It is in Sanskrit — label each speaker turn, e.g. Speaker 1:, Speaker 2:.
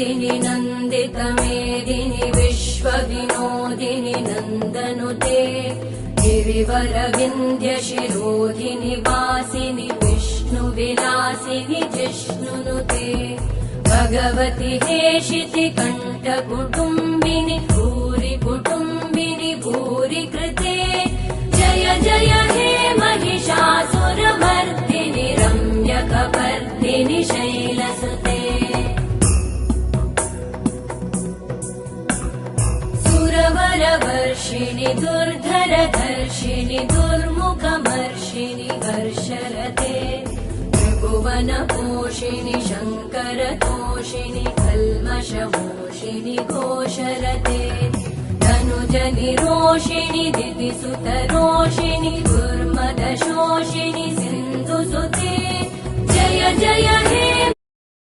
Speaker 1: मेदिनि नन्दितमेदिनि विश्वविनोदिनि नन्दनुते गिरिवरविन्द्यशिरोधिनि वासिनि विष्णुविलासिनि जिष्णुनुते भगवति हेशिति कण्ठकुटुम्बिनि भूरि कुटुम्बिनि भूरि कृते जय जय हे महिषासुरमर्दिनि रम्यकपर्दिनि शैलसुते सुरवरवर्षिणि दुर्धरधर्षिणि दुर्मुखमर्षिणि हर्षरते त्रिभुवनपोषिणि शङ्करतोषिणि कल्मषमोषिणि घोषरते धनुजनिरोषिणि दितिसुतरोषिणि दुर्मदशोषिणि सिन्धुसुते जय जय हे